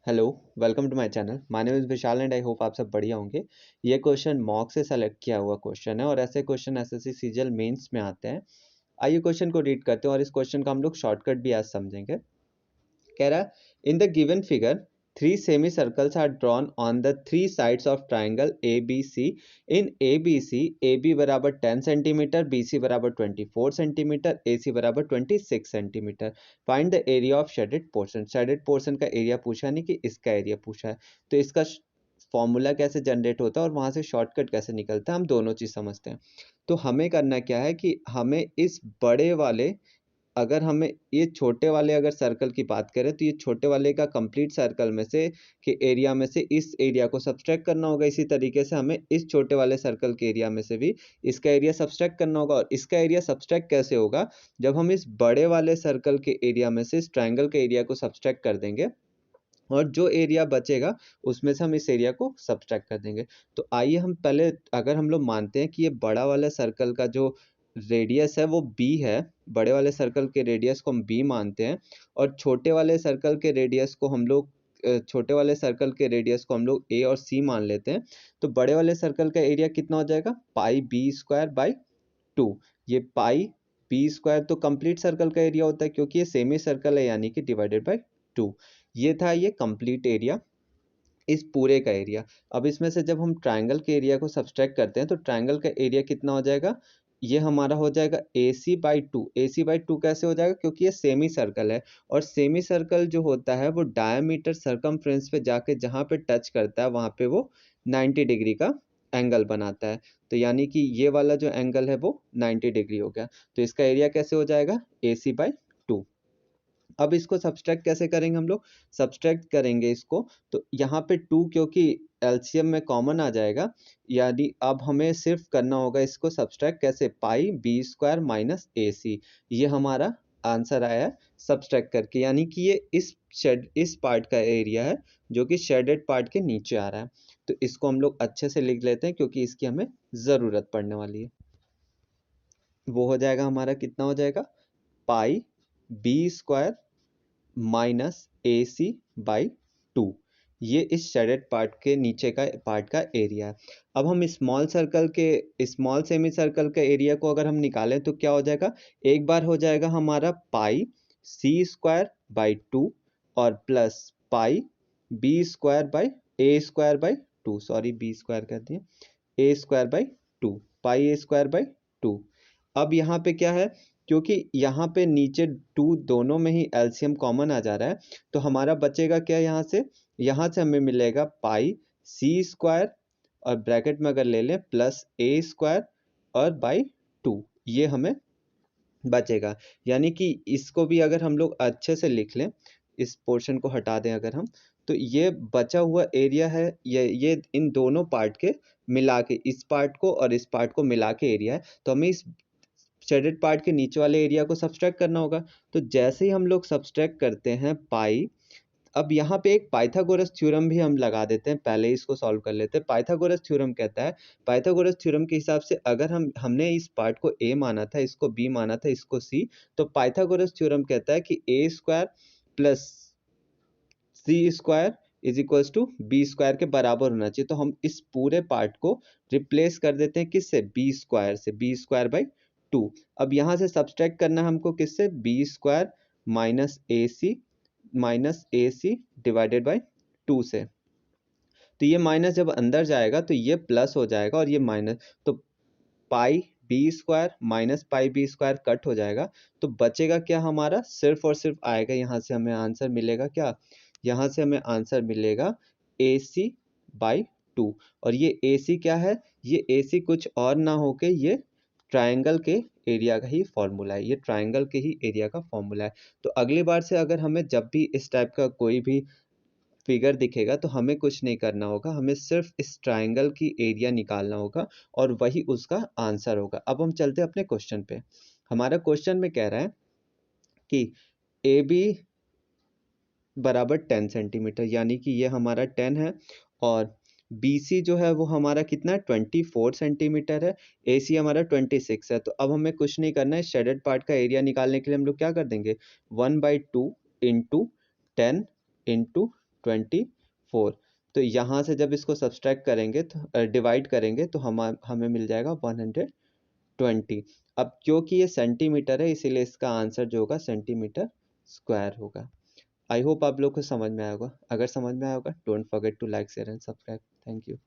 Hello, welcome to my channel. My name is Vishal and I hope आप सब बढ़िया होंगे। ये क्वेश्चन मॉक से सेलेक्ट किया हुआ क्वेश्चन है और ऐसे क्वेश्चन एसएससी सीजीएल मेंस में आते हैं। आइए क्वेश्चन को रीड करते हैं और इस क्वेश्चन का हम लोग शॉर्टकट भी आज समझेंगे। कह रहा है in the given figure three semicircles are drawn on the three sides of triangle A B C. In A B C A B बराबर 10 सेंटीमीटर, बी सी बराबर 24 सेंटीमीटर, ए सी बराबर 26 centimetre. Find the area of shaded portion. Shaded portion का area पूछा नहीं कि इसका area पूछा है। तो इसका फॉर्मूला कैसे जनरेट होता है और वहां से शॉर्टकट कैसे निकलता है, हम दोनों चीज समझते हैं। तो हमें करना क्या है कि हमें इस बड़े वाले, अगर हमें ये छोटे वाले अगर सर्कल की बात करें तो ये छोटे वाले का कंप्लीट सर्कल में से के एरिया में से इस एरिया को सब्सट्रैक्ट करना होगा। इसी तरीके से हमें इस छोटे वाले सर्कल के एरिया में से भी इसका एरिया सब्सट्रैक्ट करना होगा। और इसका एरिया सब्सट्रैक्ट कैसे होगा? जब हम इस बड़े वाले सर्कल के एरिया में से इस ट्राइंगल के एरिया को सब्सट्रैक्ट कर देंगे और जो एरिया बचेगा उसमें से हम इस एरिया को सब्सट्रैक्ट कर देंगे। तो आइए हम पहले, अगर हम लोग मानते हैं कि ये बड़ा वाला सर्कल का जो रेडियस है वो b है, बड़े वाले सर्कल के रेडियस को हम b मानते हैं और छोटे वाले सर्कल के रेडियस को हम लोग a और c मान लेते हैं। तो बड़े वाले सर्कल का एरिया कितना हो जाएगा? Pi b square by 2। ये पाई बी स्क्वायर तो कंप्लीट सर्कल का एरिया होता है क्योंकि ये सेमी सर्कल है, यानी कि डिवाइडेड बाई 2। ये था ये कंप्लीट एरिया, इस पूरे का एरिया। अब इसमें से जब हम ट्राइंगल के एरिया को सब्सट्रैक्ट करते हैं तो ट्राइंगल का एरिया कितना हो जाएगा? ये हमारा हो जाएगा AC/2। AC/2 कैसे हो जाएगा? क्योंकि ये सेमी सर्कल है और सेमी सर्कल जो होता है वो डायमीटर सरकमफ्रेंस पे जाके जहाँ पे टच करता है वहाँ पे वो 90 डिग्री का एंगल बनाता है। तो यानी कि ये वाला जो एंगल है वो 90 डिग्री हो गया। तो इसका एरिया कैसे हो जाएगा? AC/2। अब इसको सब्सट्रैक्ट कैसे करेंगे हम लोग? सब्सट्रैक्ट करेंगे इसको, तो यहाँ पे 2 क्योंकि एलसीएम में कॉमन आ जाएगा, यानी अब हमें सिर्फ करना होगा इसको सब्सट्रैक्ट कैसे? पाई बी स्क्वायर माइनस ए सी। ये हमारा आंसर आया है सब्सट्रैक्ट करके, यानी कि ये इस पार्ट का एरिया है जो कि शेडेड पार्ट के नीचे आ रहा है। तो इसको हम लोग अच्छे से लिख लेते हैं क्योंकि इसकी हमें ज़रूरत पड़ने वाली है। वो हो जाएगा हमारा, कितना हो जाएगा? Pi b square minus A c by 2। ये इस शेडेड पार्ट के नीचे का पार्ट का एरिया है। अब हम स्मॉल सेमी सर्कल का एरिया को अगर हम निकालें तो क्या हो जाएगा? एक बार हो जाएगा हमारा पाई सी स्क्वायर बाई 2 और plus pi b square by a square by 2, sorry b square कर दिए, a square by 2, pi a square by 2। अब यहाँ पे क्या है? क्योंकि यहाँ पे नीचे 2 दोनों में ही एलसीएम कॉमन आ जा रहा है, तो हमारा बचेगा क्या यहाँ से? यहाँ से हमें मिलेगा पाई सी स्क्वायर और ब्रैकेट में अगर ले लें प्लस ए स्क्वायर और बाई 2, ये हमें बचेगा। यानी कि इसको भी अगर हम लोग अच्छे से लिख लें, इस पोर्शन को हटा दें अगर हम, तो ये बचा हुआ एरिया है, ये इन दोनों पार्ट के मिला के, इस पार्ट को और इस पार्ट को मिला के एरिया है। तो हमें इस शेडेड पार्ट के नीचे वाले एरिया को सब्सट्रैक्ट करना होगा। तो जैसे ही हम लोग सब्सट्रैक्ट करते हैं पाई, अब यहाँ पे एक पाइथागोरस थ्योरम भी हम लगा देते हैं, पहले इसको सॉल्व कर लेते हैं। पाइथागोरस थ्योरम कहता है, पाइथागोरस थ्योरम के हिसाब से अगर हमने इस पार्ट को a माना था, इसको b माना था, इसको c, तो पाइथागोरस थ्योरम कहता है कि a square plus C square is equals to B square के बराबर होना चाहिए। तो हम इस पूरे पार्ट को रिप्लेस कर देते हैं किससे? बी स्क्वायर से, बी स्क्वायर बाई 2। अब यहाँ से सब्सट्रैक्ट करना है हमको किससे? B square minus A C divided by 2 से। तो ये माइनस जब अंदर जाएगा तो ये प्लस हो जाएगा और ये माइनस, तो pi b square minus pi b square cut हो जाएगा। तो बचेगा क्या हमारा? सिर्फ और सिर्फ आएगा, यहाँ से हमें आंसर मिलेगा क्या? यहाँ से हमें आंसर मिलेगा ए सी बाई 2। और ये ए सी क्या है? ये ए सी कुछ और ना होके ये ट्राइंगल के एरिया का ही फॉर्मूला है, ये ट्राइंगल के ही एरिया का फॉर्मूला है। तो अगली बार से अगर हमें जब भी इस टाइप का कोई भी फिगर दिखेगा तो हमें कुछ नहीं करना होगा, हमें सिर्फ इस ट्राइंगल की एरिया निकालना होगा और वही उसका आंसर होगा। अब हम चलते हैं अपने क्वेश्चन पे। हमारा क्वेश्चन में कह रहा है कि ए बी बराबर 10 सेंटीमीटर, यानी कि ये हमारा 10 है, और बी सी जो है वो हमारा कितना है? 24 सेंटीमीटर है, ए सी हमारा 26 है। तो अब हमें कुछ नहीं करना है, शेडेड पार्ट का एरिया निकालने के लिए हम लोग क्या कर देंगे? 1/2 इंटू 10 इंटू 124। तो यहाँ से जब इसको सब्सट्रैक्ट करेंगे तो डिवाइड करेंगे तो हमें मिल जाएगा 120। अब क्योंकि ये सेंटीमीटर है इसीलिए इसका आंसर जो होगा सेंटीमीटर स्क्वायर होगा। आई होप आप लोग को समझ में आया होगा। अगर समझ में आया होगा, don't forget to like share and subscribe. Thank you.